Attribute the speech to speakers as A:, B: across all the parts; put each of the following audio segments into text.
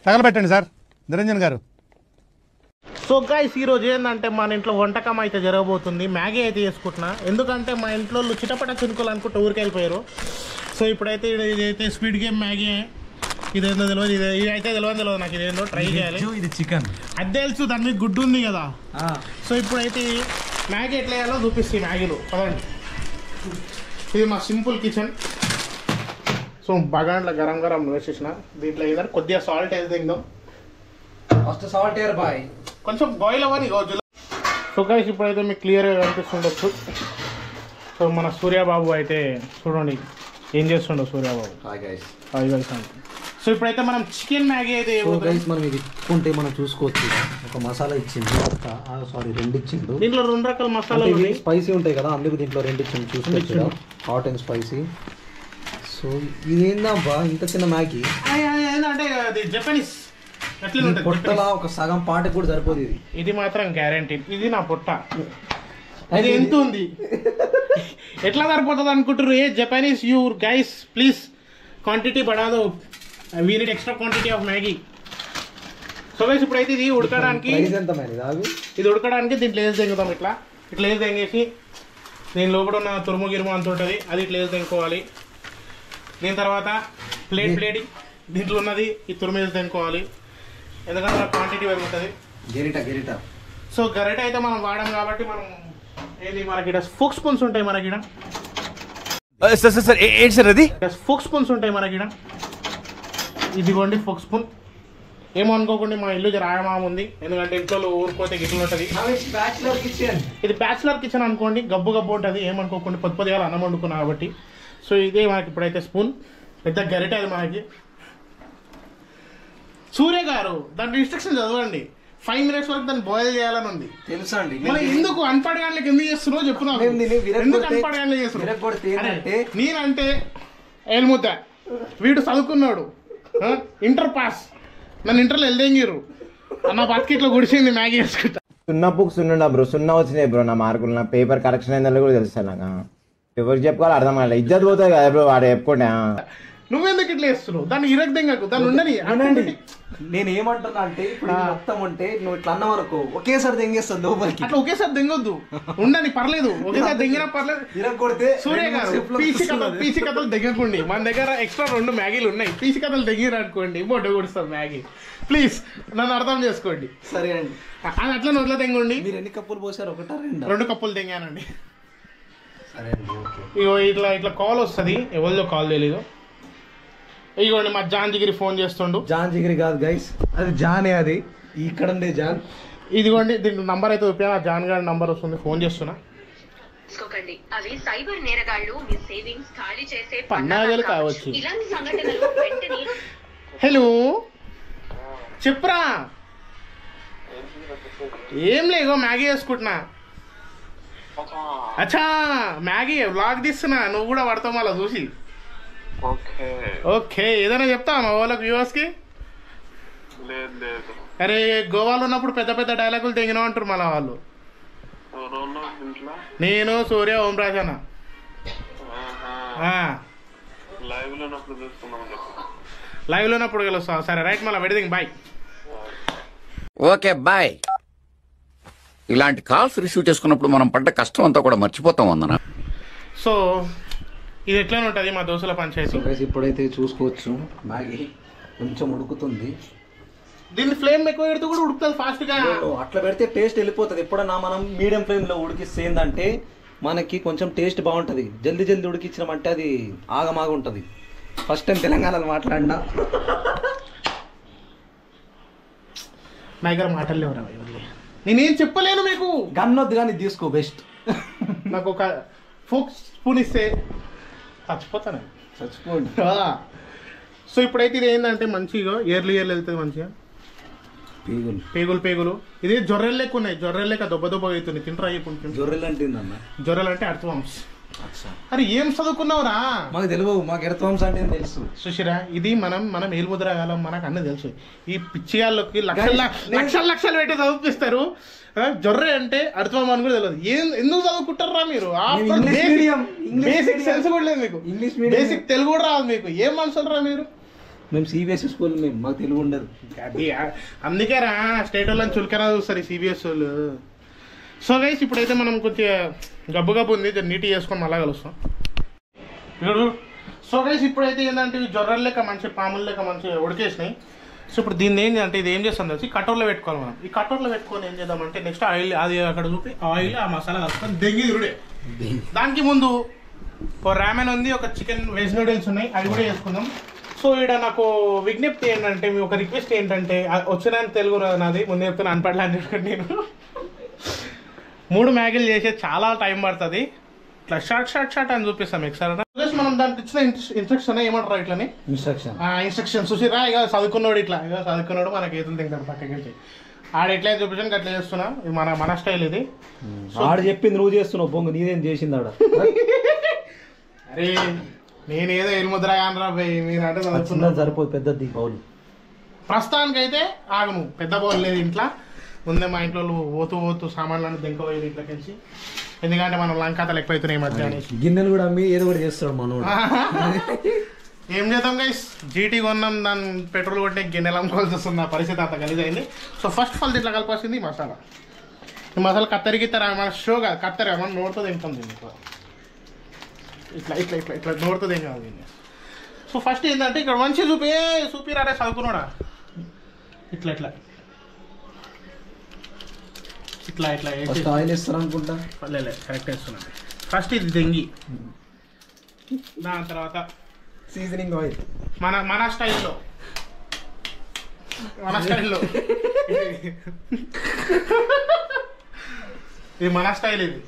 A: తగలబెట్టండి sir Niranjan గారు.
B: So guys ఈరోజు ఏంటంటే మన ఇంట్లో వంటకం అయితే జరగబోతుంది. మ్యాగీ అయితే చేసుకుంటున్నా, ఎందుకంటే మా ఇంట్లో చిటపట చునుకోలు అనుకుంటే ఊరికి వెళ్ళిపోయారు. సో ఇప్పుడైతే ఇదైతే స్పీడ్ గేమ్ మ్యాగీ, ఇదేందో తెలియదు, ఇది అయితే తెలియదు నాకు, ఇదేందో ట్రై చేయాలి.
C: ఇది చికెన్
B: అది తెలుసు, దాని మీద గుడ్డు ఉంది కదా. సో ఇప్పుడైతే మ్యాగీ ఎట్లా వేయాలో చూపిస్తాయి మ్యాగీలో. పదండి, ఇది మా సింపుల్ కిచెన్. సో బగాండ్ల గరం గరం వేసేసిన, దీంట్లో ఏదైనా కొద్దిగా సాల్ట్ వేసి తిందాం.
C: ఫస్ట్ సాల్ట్ ఎయిర్ బాయ్
B: కొంచెం బాయిల్ అవ్వని రోజులు. సో గైస్ ఇప్పుడైతే మీకు క్లియర్గా కనిపిస్తుండొచ్చు. సో మన సూర్యబాబు అయితే చూడండి ఏం చేస్తుండో సూర్యబాబు.
C: Hi guys.
B: సో ఇప్పుడైతే మనం చికెన్ మ్యాగీ అయితే
C: మనం ఇది ఇప్పుకుంటే మనం చూసుకోవచ్చు. ఒక మసాలా ఇచ్చింది, సారీ 2 ఇచ్చిండు.
B: దీంట్లో 2 రకాల మసాలాలు
C: స్పైసీ ఉంటాయి కదా, అందుకు దీంట్లో 2 ఇచ్చిండు. చూసుకోవచ్చు, హాట్ అండ్ స్పైసీ. సో ఇదేందబ్బా ఇంత చిన్న మ్యాగీ,
B: ఏంటంటే అది జపనీస్
C: పొట్టలా ఒక సగం పాటకు కూడా సరిపోదు ఇది.
B: ఇది మాత్రం గ్యారంటీ. ఇది నా పొట్ట, అది ఎంత ఉంది, ఎట్లా సరిపోతుంది అనుకుంటారు? ఏ Japanese you guys please quantity బడాదో, we need extra quantity of Maggi. So guys ఇప్పుడైతే ఇది ఉడకడానికి, ఇది ఉడకడానికి దీంట్లో వేసి తెంగుతాం. ఇట్లా వేసి తెంగేసి దీని లోపల ఉన్న తురుము గిరుము అంత ఉంటుంది, అది ఇట్లా వేసి తెంకోవాలి. దీని తర్వాత ప్లేటింగ్ దీంట్లో ఉన్నది ఈ తురుము వేసి తెంకోవాలి, ఎందుకంటే మన క్వాంటిటీ పెరుగుతుంది.
C: గెరిట
B: సో గరిట అయితే మనం వాడాం కాబట్టి మనం ఏంటి, మనకి ఇక్కడ ఫోక్ స్పూన్స్ ఉంటాయి. మనకి ఇక్కడ
A: ఏంటి సార్ అది?
B: ఫోక్ స్పూన్స్ ఉంటాయి మనకి ఇక్కడ. ఇదిగోండి ఫోక్ స్పూన్. ఏమో అనుకోకుండా మా ఇల్లు రాయమామ ఉంది, ఎందుకంటే ఇంట్లో ఊరుకోతే గిట్లు ఉంటుంది. ఇది బ్యాచులర్ కిచెన్ అనుకోండి, గబ్బు ఉంటుంది. ఏమనుకోకుండా పొద్దుగా అన్నం వండుకున్నా కాబట్టి. సో ఇదే మనకి ఇప్పుడైతే స్పూన్, పెద్ద గరిట అది మనకి. సూర్య గారు దాని ఇన్స్ట్రక్షన్ చదవండి. 5 minutes వరకు దాన్ని బాయిల్ చేయాలని ఉంది.
C: తెలుసా అండి,
B: మరి ఎందుకు అన్పడగానికి ఎందుకు చేస్తున్నావు చెప్పు నాకు. ఎందుకు అన్పడగానే చేస్తున్నావు? నేనంటే ఏల్ముద్ద, వీడు చదువుకున్నాడు, ఇంటర్ పాస్, నన్ను ఇంటర్లో వెళ్ళేంగిరు, నా బతికిట్లో గుడిసింది మ్యాగీ చేసుకుంటా.
D: 0 బుక్స్ ఉండ బ్రో, 0 వచ్చినాయి బ్రో నా మార్కులు. నా పేపర్ కరెక్షన్ అయిందో కూడా తెలుసు నాకు. ఎవరికి చెప్పుకోవాలి అర్థం కాలేదు, ఇజ్జత్ పోతుంది కదా బ్రో వాడు చెప్పుకోండి.
B: నువ్వెందుకు ఇట్లా వేస్తున్నావు? దాన్ని ఇరగదెంగకు, దాన్ని ఉండని.
C: నేను ఏమంటున్నా అంటే ఇప్పుడు మొత్తం అంటే నువ్వు ఇట్లా అన్నావు అనుకో, ఒకేసారి దెంగేస్తాను లోపలికి.
B: అట్లా ఒకేసారి దెంగొద్దు, ఉండని పర్లేదు, ఒకేసారి దెంగినా పర్లేదు.
C: ఇరగొడితే
B: సూర్య గారు పీచి కథలు దెంగకండి. మన దగ్గర ఎక్స్ట్రా 2 మ్యాగీలు ఉన్నాయి, పీచి కథలు దెంగిరు అనుకోండి బొడ్డ కొడుస్తాం మ్యాగీ. ప్లీజ్ నన్ను అర్థం చేసుకోండి.
C: సరే అండి,
B: అది అట్లా నొట్లా తెంగండి.
C: మీరు ఎన్ని కప్పులు పోసారు?
B: 2 కప్పులు తెంగానండి.
C: సరే అండి,
B: ఇగో ఇట్లా కాల్ వస్తుంది, ఎవరిదో కాల్ తెలీదు. ఇగోండి మా జాన్ జిగిరి ఫోన్ చేస్తుండు.
C: జాన్ జిగిరి కాదు గైస్, అది జానే, అది ఇక్కడ ఉండే జాన్.
B: ఇదిగోండి దీని నంబర్ అయితే చూపా, ఆ జాన్ గారి నంబర్ వస్తుంది, ఫోన్ చేస్తున్నా.
E: అవి సైబర్ నేరగాళ్లు మీ సేవింగ్స్ ఖాళీ చేసే
B: పన్నాగాలు కావచ్చు.
E: ఇలాంటి సంఘటనలు వెంటనే.
B: హలో చెప్పురా. ఏం లేగో మ్యాగీ వేసుకుంటున్నా. అచ్చా మ్యాగీ వ్లాగ్ తీస్తున్నా, నువ్వు కూడా పడతావు మళ్ళా చూసి. ఓకే ఏదైనా చెప్తావా మా వాళ్ళకి, వ్యూవర్స్ కి? అరే గోవాలో ఉన్నప్పుడు పెద్ద పెద్ద డైలాగులు తెగినావు అంటారు మళ్ళా వాళ్ళు. నేను సూర్య ఓంరాజ్ అన్న. లైవ్ లో ఉన్నప్పుడు కలుస్తా. సరే రైట్, మళ్ళీ వెడిదింగ్ బాయ్.
F: Okay bye. ఇలాంటి కాల్స్ రిసీవ్ చేసుకున్నప్పుడు మనం పడ్డ కష్టం అంతా కూడా మర్చిపోతాం అందన.
B: సో ఇది ఎట్లనే ఉంటుంది మా దోశల పంచాయతీ.
C: ఇప్పుడైతే చూసుకోవచ్చు మ్యాగీ కొంచెం ఉడుకుతుంది.
B: దీన్ని ఫ్లేమ్ ఎక్కువ పెడితే కూడా ఉడుకుతుంది ఫాస్ట్ గా.
C: అట్లా పెడితే టేస్ట్ వెళ్ళిపోతుంది. ఎప్పుడన్నా మనం మీడియం ఫ్లేమ్ లో ఉడికిస్తే ఏంటంటే మనకి కొంచెం టేస్ట్ బాగుంటుంది. జల్దీ ఉడికించినామంటే అది ఆగమాగా ఉంటుంది. ఫస్ట్ టైం తెలంగాణలో మాట్లాడినా
B: నా దగ్గర మాటలు లేవురా, నేనేం చెప్పలేను మీకు.
C: గన్నొద్దు కానీ తీసుకో బెస్ట్.
B: నాకు ఒక ఫోక్ స్పూన్ ఇస్తే చచ్చిపోతాను.
C: చచ్చిపోండి.
B: సో ఇప్పుడైతే ఇది ఏంటంటే మంచిగా ఏర్లు వెళ్తుంది మంచిగా. పేగులు ఇది జొర్రెలు లెక్క ఉన్నాయి, జొర్రెలు లెక్క దొబ్బ అవుతుంది. తింటరా ఇప్పుడు
C: జొర్రెలు అంటే
B: జొర్రెలు అంటే అర్థవంశ. అరే ఏం చదువుకున్నావురా?
C: మాకు తెలియదు, మాకు ఎర్తవంశ అంటే తెలుసు.
B: సుశిరా ఇది మనం ఏలుముద్రగాలం, మనకు అన్నీ తెలుసు. ఈ పిచ్చిగాళ్ళకి లక్షలు పెట్టి చదివిస్తారు. జొర్రె అంటే అర్థం అని కూడా తెలియదు. ఎందుకు చదువుకుంటారా మీరు? బేసిక్ సెన్స్ కూడా లేదు మీకు, బేసిక్ తెలుగు కూడా రాదు మీకు. ఏం మనుషులరా మీరు?
C: మేము సిబిఎస్ఈ స్కూల్ మేము మాకు తెలుగు ఉండదు.
B: అది అందుకే రా స్టేట్ వాళ్ళని చులకరా చూస్తారు ఈ సిబిఎస్ వాళ్ళు. సో గైస్ ఇప్పుడైతే మనం కొంచెం గబ్బు ఉంది, నీట్గా చేసుకొని మళ్ళా కలుస్తాం. సో గైస్ ఇప్పుడైతే ఏంటంటే జొర్రలు లెక్క మంచి పాములు లెక్క మంచిగా ఉడికేసినాయి. సో ఇప్పుడు దీన్ని ఏంటి అంటే ఇది ఏం చేస్తాం తెలిసి కటోర్లో పెట్టుకోవాలి మనం. ఈ కటోర్లో పెట్టుకొని ఏం చేద్దామంటే నెక్స్ట్ ఆయిల్ అది అక్కడ చూపి ఆయిల్ ఆ మసాలా కలుపుకొని దెంగి రుడే. దానికి ముందు ఒక రామెన్ ఉంది, ఒక చికెన్ వెజ్ నూడిల్స్ ఉన్నాయి, అవి కూడా చేసుకుందాం. సో ఇక్కడ నాకు విజ్ఞప్తి ఏంటంటే మీ ఒక రిక్వెస్ట్ ఏంటంటే వచ్చిన తెలుగు నాది ముందు చెప్తే అనపడలే అని నేను 3 మ్యాగీలు చేసే చాలా టైం పడుతుంది. ఇట్లా షార్ట్ అని చూపిస్తాం ఒకసారి. మనం దానికి ఇచ్చిన ఇన్స్ట్రక్షన్ ఏమంటారు ఇట్లని ఇన్స్ట్రక్షన్ చూసిరా. ఇక చదువుకున్నాడు ఇట్లా చదువుకున్నాడు మనకి ఏదో తింటాడు పక్కకి ఆడ ఎట్లా చూపించాను అట్లా చేస్తున్నా. మన స్టైల్ ఇది.
C: ఆడ చెప్పింది నువ్వు చేస్తున్నావు బొంగు, నీదేం చేసింది ఆడ.
B: అరే నేనేదో ఎలుముద్ర కానరా మీరు అంటే చదువుకున్నా
C: సరిపోదు పెద్దది బౌల్.
B: ప్రస్తుతానికి అయితే ఆగను, పెద్ద బౌల్ లేదు ఇంట్లో. ముందే మా ఇంట్లో పోతూ సామాన్లను దింకపోయేది ఇంట్లోకి వెళ్ళి, ఎందుకంటే మనం లంకాతలు ఎక్కువైతున్నాయి మధ్య అనేసి.
C: గిన్నెలు కూడా అమ్మి ఏదో ఒకటి చేస్తాడు మనోడు.
B: ఏం చేద్దాం గైస్, జీటీ కొన్నాం, దాన్ని పెట్రోల్ కొట్టే గిన్నెలు అమ్ముకోవాల్సి వస్తుంది. నా పరిస్థితి అంత గలీజైంది. సో ఫస్ట్ ఆల్ ఇట్లా కలపాల్సింది మసాలా. ఈ మసాలా కత్తెర మన షో కాదు, కత్తెర మనం నోడుతో తింటాం దీన్ని. ఇట్లా ఇట్లా ఇట్లా ఇట్లా నోడుతో తింటాం దీన్ని. సో ఫస్ట్ ఏంటంటే ఇక్కడ మంచి చూపిరారే చదువుకున్నాడా ఇట్లా ఇట్లా ఇట్లా ఇట్లా
C: ఆయిల్ వేస్తారు అనుకుంటా.
B: లేదు కరెక్ట్ వేస్తున్నాను. ఫస్ట్ ఇది దెంగి, దాని తర్వాత
C: సీజనింగ్ ఆయిల్
B: మన స్టైల్లో ఇది మన స్టైల్. ఇది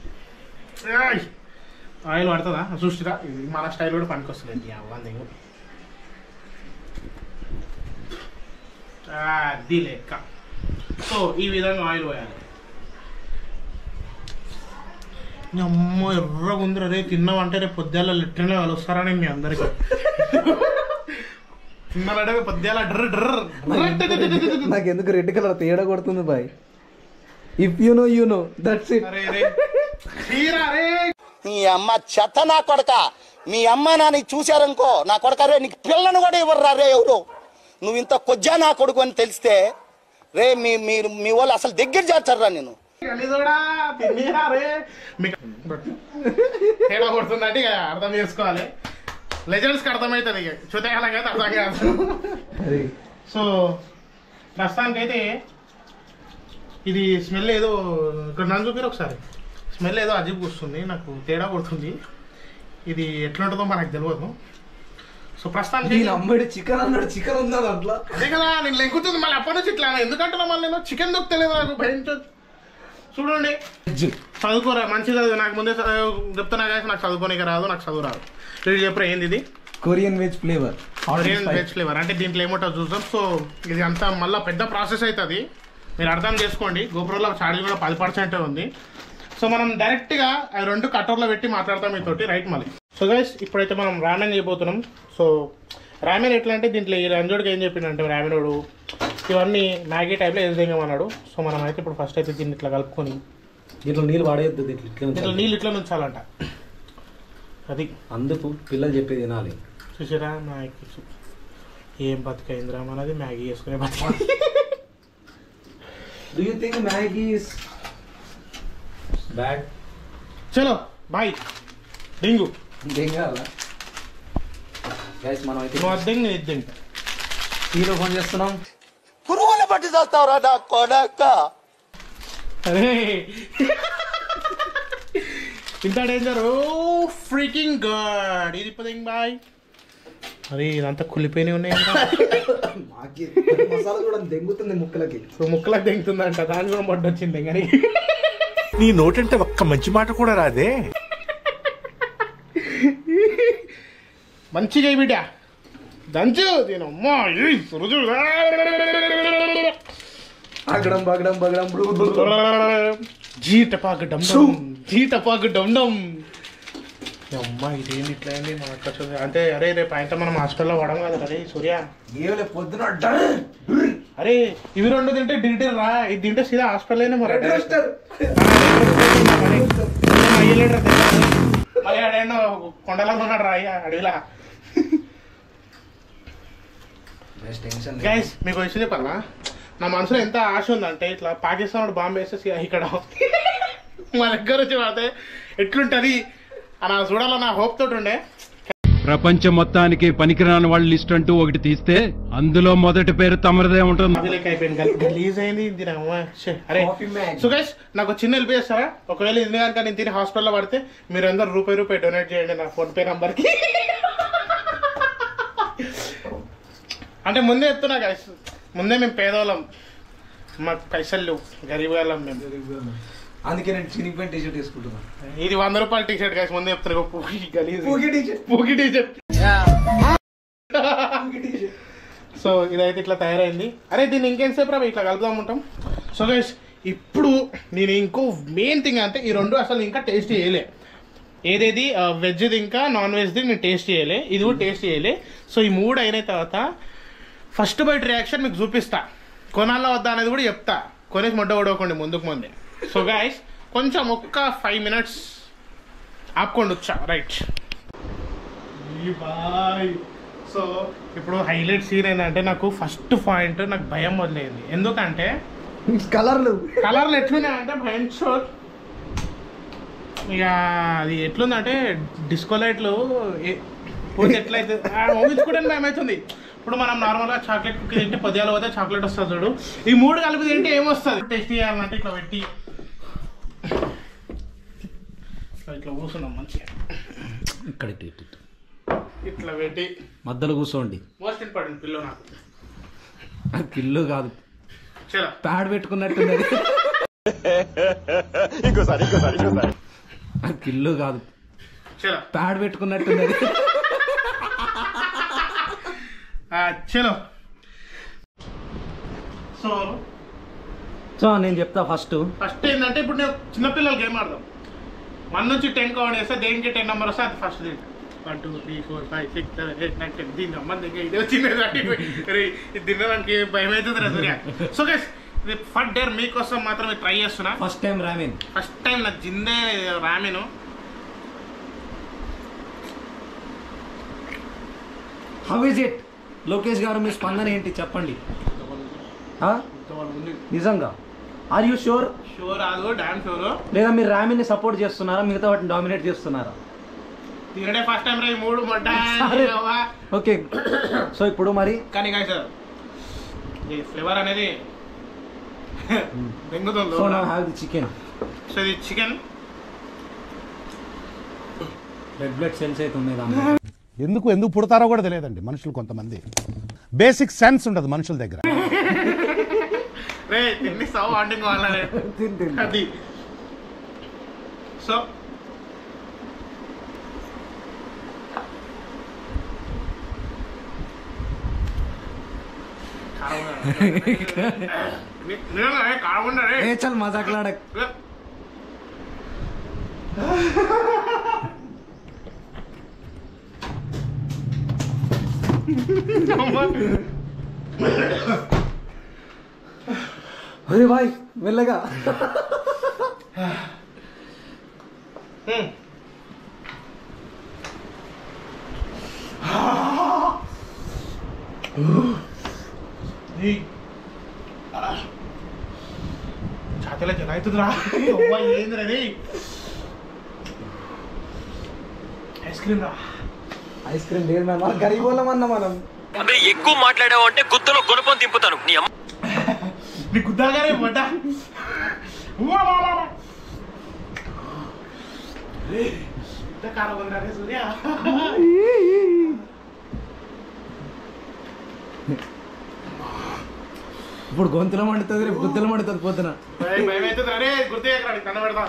B: ఆయిల్ పడుతుందా చూసిరా, ఇది మన స్టైల్ కూడా పనికొస్తుంది. అది లెక్క. సో ఈ విధంగా ఆయిల్ పోయాలి. అమ్మో ఎర్రగా ఉంది రే, తిన్నామంటే రేపు పొద్దుల లిటరల్గా కలుస్తారని మీ అందరికి. తిన్నారంటే పొద్దుల
C: నాకు ఎందుకు రెడ్ కలర్ తేడా కొడుతుంది bye. If you know that's it.
G: నీ అమ్మ చెత్త నా కొడక, మీ అమ్మ నాని చూశారనుకో నా కొడక రే, నీకు పిల్లను కూడా ఇవ్వరు రే ఎవరు. నువ్వు ఇంత కొజ్జా నా కొడుకు అని తెలిస్తే రే మీ వాళ్ళు అసలు దగ్గర చేస్తారా నేను.
B: తేడా కొడుతుందంటే ఇక అర్థం చేసుకోవాలి. లెజెండ్స్కి అర్థమవుతుంది, ఇక చూతకాలకైతే అర్థం కాదు. సో ప్రస్తుతానికి అయితే ఇది స్మెల్ ఏదో ఇక్కడ నన్ను చూపిరు ఒకసారి. స్మెల్ ఏదో అజీబ్ వస్తుంది, నాకు తేడా కొడుతుంది. ఇది ఎట్లుంటుందో మనకు తెలియదు. సో ప్రస్తుతానికి
C: అమ్మడి చికెన్ అన్నాడు, చికెన్ ఉందా అట్లా.
B: అదే కదా నేను లెంకుతుంది మళ్ళీ అప్పటి నుంచి ఇట్లా. ఎందుకంటున్నా మళ్ళీ నేను చికెన్ దొక్కలేదు నాకు భయం. చూడండి చదువుకోరా మంచి చదువు. నాకు ముందే చెప్తున్నా కానీ నాకు చదువుకోనిక రాదు, నాకు చదువు రాదు. మీరు చెప్పరా ఏంది ఇది?
C: Korean veg flavour.
B: Korean veg flavour అంటే దీంట్లో ఏమో చూద్దాం. సో ఇది అంతా మళ్ళీ పెద్ద ప్రాసెస్ అవుతుంది, మీరు అర్థం చేసుకోండి. గోప్రోలో ఛార్జ్ కూడా 10% ఉంది. సో మనం డైరెక్ట్గా అవి 2 కటోర్లో పెట్టి మాట్లాడతాం మీతోటి రైట్ మళ్ళీ. సో గైస్ ఇప్పుడైతే మనం రామెన్ చేయబోతున్నాం. సో రామెన్ ఎట్లా అంటే దీంట్లో ఈ రంజోడికి ఏం చెప్పిండంటే రామెనోడు ఇవన్నీ మ్యాగీ టైప్లో వేసేయమన్నాడు. సో మనం అయితే ఇప్పుడు ఫస్ట్ అయితే దీన్ని ఇట్లా కలుపుకొని
C: దీంట్లో నీళ్ళు వాడేయద్దు,
B: దీంట్లో నీళ్ళు ఇట్లా నుంచాలంట. అది
C: అందుకు పిల్లలు చెప్పేది వినాలి.
B: చూసారా మ్యాగీ ఏం బతికైందిరా మనది, మ్యాగీ చేసుకునే బతిక.
C: Do you think Maggi is bad?
B: చలో బాయ్ డింగు
C: దెంగాల గైస్. మనం అయితే
B: నువ్వు అద్దెంగి నేను ఇద్దెంగి
C: హీరో ఫోన్ చేస్తున్నాం.
G: పురుగులు పట్టి చేస్తావురా నా కొడక.
B: అరే ఇంత డేంజర్ ఫ్రీకింగ్ గాడ్. ఇది ఇప్పుడు బాయ్. అరే ఇదంతా కుళ్ళిపోయినవి ఉన్నాయి,
C: మసాలా కూడా దెంగుతుంది ముక్కలకి.
B: సో ముక్కలకు దెంగుతుందంట, దాని కూడా పడ్డ వచ్చింది. కానీ
A: నీ నోటంటే ఒక్క మంచి మాట కూడా రాదే.
B: మంచిగా బిడ్డ దంచు దీనమ్మా రుజు.
C: అగడం బగడం బగడం
B: జీటపాకు డమ్. అమ్మా ఇదేంటి ఇట్లా అయింది మనకు అంటే. అరే రేపు ఆయన మనం హాస్టల్లో పడం కదా. అరే సూర్య
C: ఏమలే పొద్దున
B: అరే ఇవి 2 తింటే డిటైల్ రా, ఇది తింటే సీదా హాస్పిటల్ మరి. అయ్యాడేండో కొండలో ఉన్నాడు రా అయ్యా అడవిలా. గైస్ మీకు విషయం చెప్పాలా, నా మనసులో ఎంత ఆశ ఉందంటే ఇట్లా పాకిస్తాన్ బాంబు వేసేసి ఇక్కడ మా దగ్గర వచ్చి పడితే ఎట్లుంటది అలా చూడాలన్న హోప్ తోటి ఉండే.
H: ప్రపంచం మొత్తానికి పనికిరాని వాళ్ళ లిస్ట్ అంటూ ఒకటి తీస్తే అందులో మొదటి పేరు తమరిదే ఉంటుంది.
B: గలీజ్ అయింది. అరే సో గైస్ నాకు చిన్న హెల్ప్ చేస్తారా? ఒకవేళ ఇది కనుక నేను తిని హాస్పిటల్లో పడితే మీరు అందరు రూపాయి డొనేట్ చేయండి నా ఫోన్ పే నంబర్కి. అంటే ముందే చెప్తున్నా గైస్, ముందే మేము పేదవాళ్ళం, మాకు పైసలు లేవు, గరీబ్ వాళ్ళం మేము.
C: అందుకే నేను చినిగిపోయిన టీ షర్ట్ వేసుకుంటున్నాను.
B: ఇది 100 రూపాయల టీ షర్ట్ గైస్, ముందే చెప్తున్నా. పూకి టీ షర్ట్. సో ఇదైతే ఇట్లా తయారైంది. అరే దీన్ని ఇంకేంసేపు రా ఇట్లా కలుపుదాం ఉంటాం. సో గైస్ ఇప్పుడు నేను ఇంకో మెయిన్ థింగ్ అంటే ఈ రెండు అసలు ఇంకా టేస్ట్ చేయలే. ఏదేది వెజ్ది ఇంకా నాన్ వెజ్ది నేను టేస్ట్ చేయలే, ఇది కూడా టేస్ట్ చేయలే. సో ఈ 3 అయిన తర్వాత ఫస్ట్ బైట్ రియాక్షన్ మీకు చూపిస్తా, కొనాలా వద్దా అనేది కూడా చెప్తా. కొనేసి మొడ్డ కొడవకండి ముందే. సో గైస్ కొంచెం ఒక్క 5 minutes ఆపుకోండి వచ్చా. Right bye. సో ఇప్పుడు హైలైట్ సీన్ ఏంటంటే నాకు ఫస్ట్ పాయింట్ నాకు భయం మొదలైంది. ఎందుకంటే కలర్లు ఎట్లున్నాయంటే భయం. సో ఇక అది ఎట్లుందంటే డిస్కో లైట్లు ఎట్లయితే ఊహించుకోవడానికి భయం అవుతుంది. ఇప్పుడు మనం నార్మల్గా చాక్లెట్ కుక్కీ తింటే పొద్దుగాల పోతే చాక్లెట్ వస్తుంది చూడు, ఈ 3 కలిపి తింటే ఏమొస్తుంది? టేస్ట్ చేయాలంటే ఇట్లా పెట్టి ఇట్లా కూర్చున్నాం మంచిగా,
C: ఇక్కడ
B: ఇట్లా పెట్టి
C: మధ్యలో కూర్చోండి.
B: మోస్ట్ ఇంపార్టెంట్ పిల్లో, నాకు
C: పిల్లు కాదు
B: చలో
C: ప్యాడ్ పెట్టుకున్నట్టు. పిల్లు కాదు
B: చలో
C: ప్యాడ్ పెట్టుకున్నట్టు.
B: చలో
C: సో నేను చెప్తా. ఫస్ట్
B: ఏంటంటే ఇప్పుడు నేను చిన్నపిల్లలు గేమ్ ఆడదాం. 1 నుంచి 10 కౌంట్ చేస్తే దేనికి 10 నెంబర్ వస్తే అది ఫస్ట్ తింటా. 1 2 3 4 5 6 7 8 9 10 దీని అమ్మ దగ్గర ఇదే వచ్చింది. ఇది తినడానికి భయం అవుతుంది రా సూర్య. సో గైస్ ఇది ఫస్ట్ డేర్ మీకోసం మాత్రమే ట్రై చేస్తున్నా.
C: ఫస్ట్ టైం
B: నా జిందే ramen.
C: How is it Lokesh garu, మీ స్పందన ఏంటి చెప్పండి. నిజంగా are you sure?
B: Damn sure.
C: లేదా మీరు రామిని సపోర్ట్ చేస్తున్నారా, మిగతా వాటిని డామినేట్ చేస్తున్నారా?
B: తినడే ఫస్ట్ టైం రా ఈ 3 మొట్ట.
C: ఓకే సో ఇప్పుడు మరి
B: కానీ గాయ్ సార్ ఈ ఫ్లేవర్ అనేది బెంగుతుంది.
C: So now have the chicken.
B: So ఇది చికెన్
C: రెడ్ బ్లడ్ సెల్స్ అయితే ఉన్నాయి దాంట్లో.
I: ఎందుకు పుడతారో కూడా తెలియదండి మనుషులు. కొంతమంది బేసిక్ సెన్స్ ఉండదు మనుషుల దగ్గర.
B: అది సో
C: చల్ మజాక్లాడక్. అరే భాయ్ మెల్లగా.
B: ఛాతీలో జల అవుతుందిరా. ఏంది రే ఐస్ క్రీమ్ రా.
C: ఐస్ క్రీమ్ లేదు మన గరీబోళ్ళం అన్న మనం.
J: అదే ఎక్కువ మాట్లాడావు అంటే గుద్దలో గొనుపని తింపుతాను.
B: నీ గుద్దాగానే పడ్డా. కారం ఉందిరా సూర్య.
C: ఇప్పుడు గొంతులో మండుతుంది, రేపు గుద్దలో మండుతుంది పొద్దున.
B: భయం అవుతుంది రే. గుర్తు కన్న పెడతా.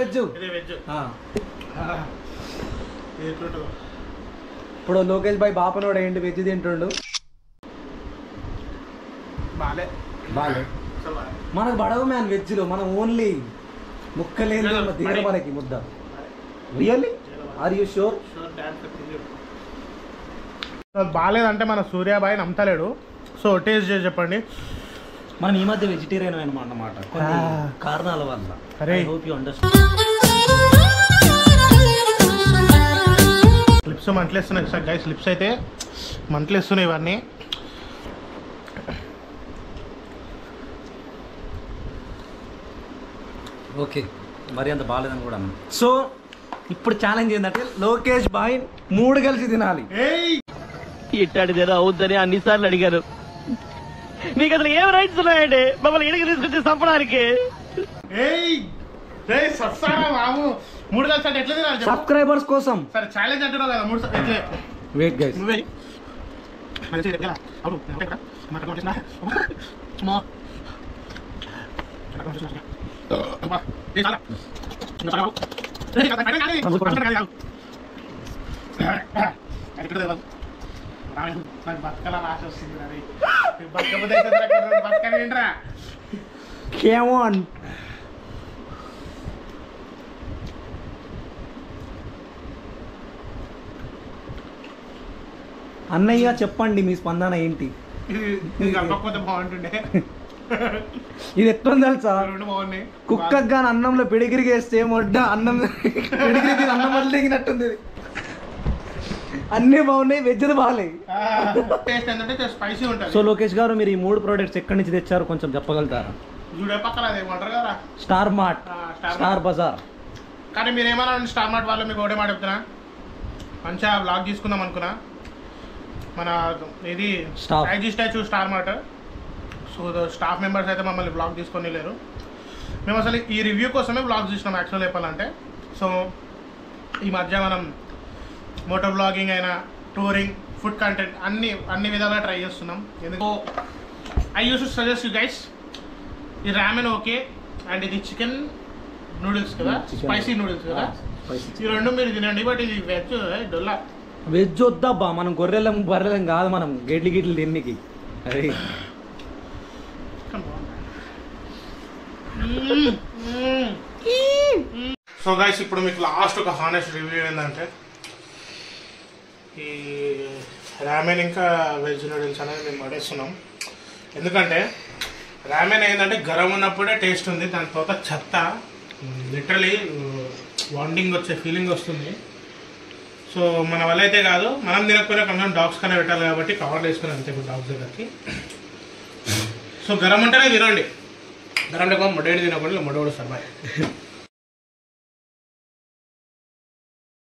C: వెజ్ ఇప్పుడు లోకేష్ భాయ్ బాపనోడు ఏంటి వెజ్ తింటుండు. బాలే మనకు పడవు మ్యాన్ వెజ్ లో. మనం ఓన్లీ ముక్కలేదు దిగడం మనకి ముద్ద. Really are you sure?
B: బాగాలేదంటే మన సూర్యాబాయ్ నమ్మతలేడు. సో టేస్ట్ చేసి చెప్పండి.
C: మనం ఈ మధ్య వెజిటేరియన్ అన్నమాట కొన్ని కారణాల వల్ల.
B: లిప్స్ మంటలేస్తున్నాయి సార్ గైస్, లిప్స్ అయితే మంటలేస్తున్నాయి ఇవన్నీ.
C: ఓకే, మరి అంత బాగాలేదని కూడా అన్నాను. సో ఇప్పుడు ఛాలెంజ్ ఏంటంటే లోకేష్ బాయ్ 3 కలిసి తినాలి.
J: ఇట్టాడిదేదో అవుద్దని అన్నిసార్లు అడిగారు. నీకు అసలు ఏం రైట్స్ ఉన్నాయండి మమ్మల్ని ఇడికి తీసుకొచ్చి చంపడానికి?
B: బాబు 3 కలిసి అంటే ఎట్లా తినాలి?
C: సబ్స్క్రైబర్స్ కోసం.
B: సరే ఛాలెంజ్ అంటున్నావు కదా 3 ఎట్లే.
C: వెయిట్ గైస్,
B: నువ్వే బతకలా రాసి వస్తుంది. బతకలేంట్రా.
C: అన్నయ్య చెప్పండి మీ స్పందన ఏంటి?
B: ఇది కలపకపోతే బాగుంటుండే.
C: ఇది ఎట్లా తెలుసా, కుక్కకు కానీ అన్నంలో పిడిగిరికి వేస్తే మొడ్డ అన్నం పిడిగిరికి అన్నం వదిలేగినట్టుంది. అన్నీ బాగున్నాయి, వెజ్ది బాగాలేదు.
B: టేస్ట్ ఏంటంటే స్పైసీ ఉంటుంది.
C: సో లోకేష్ గారు మీరు ఈ 3 ప్రోడక్ట్స్ ఎక్కడి నుంచి తెచ్చారో కొంచెం చెప్పగలుగుతారా?
B: చూడే పక్కన అదేమంటారు కదా,
C: స్టార్ మార్ట్, స్టార్ బజార్.
B: కానీ మీరు ఏమన్నా స్టార్ మార్ట్ వాళ్ళు మీకు ఒకటే మాట చెప్తున్నా, మంచిగా బ్లాగ్ తీసుకుందాం అనుకున్నా. మన ఇది IG statue star mart. So staff members అయితే మమ్మల్ని బ్లాగ్ తీసుకొని లేరు. మేము అసలు ఈ రివ్యూ కోసమే బ్లాగ్ చూసినాం యాక్చువల్ చెప్పాలంటే. సో ఈ మధ్య మనం మోటో బ్లాగింగ్ అయినా, టూరింగ్, ఫుడ్ కంటెంట్ అన్ని విధాలుగా ట్రై చేస్తున్నాం. ఎందుకో I use to suggest you guys, ఈ రామెన్ ఓకే, అండ్ ఇది చికెన్ నూడిల్స్ కదా, స్పైసీ నూడిల్స్ కదా, ఈ 2 మీరు తినండి. బట్ ఇది వెజ్ డొల్లా.
C: వెజ్ వద్దబ్బా, మనం బర్రెలం కాదు, మనం గేట్లు తిన్నికి. అరే
B: సో గైస్ ఇప్పుడు మీకు లాస్ట్ ఒక హానెస్ట్ రివ్యూ ఏంటంటే, ఈ రామెన్ ఇంకా వెజ్ నూడిల్స్ అనేది మేము పడేస్తున్నాం. ఎందుకంటే రామెన్ ఏంటంటే గరం ఉన్నప్పుడే టేస్ట్ ఉంది, దాని తర్వాత చెత్త లిటరలీ వాండింగ్ వచ్చే ఫీలింగ్ వస్తుంది. సో మన వల్ల అయితే కాదు, మనం తినకపోయినా కొంచెం డాగ్స్ కన్నా పెట్టాలి కాబట్టి కవర్లు వేసుకుని అంతే డాగ్స్ దగ్గరికి. సో గరం ఉంటేనే తినండి, గరం లేకపోతే మొడేడు తినకుండా మొడోడు సర్బాయ్.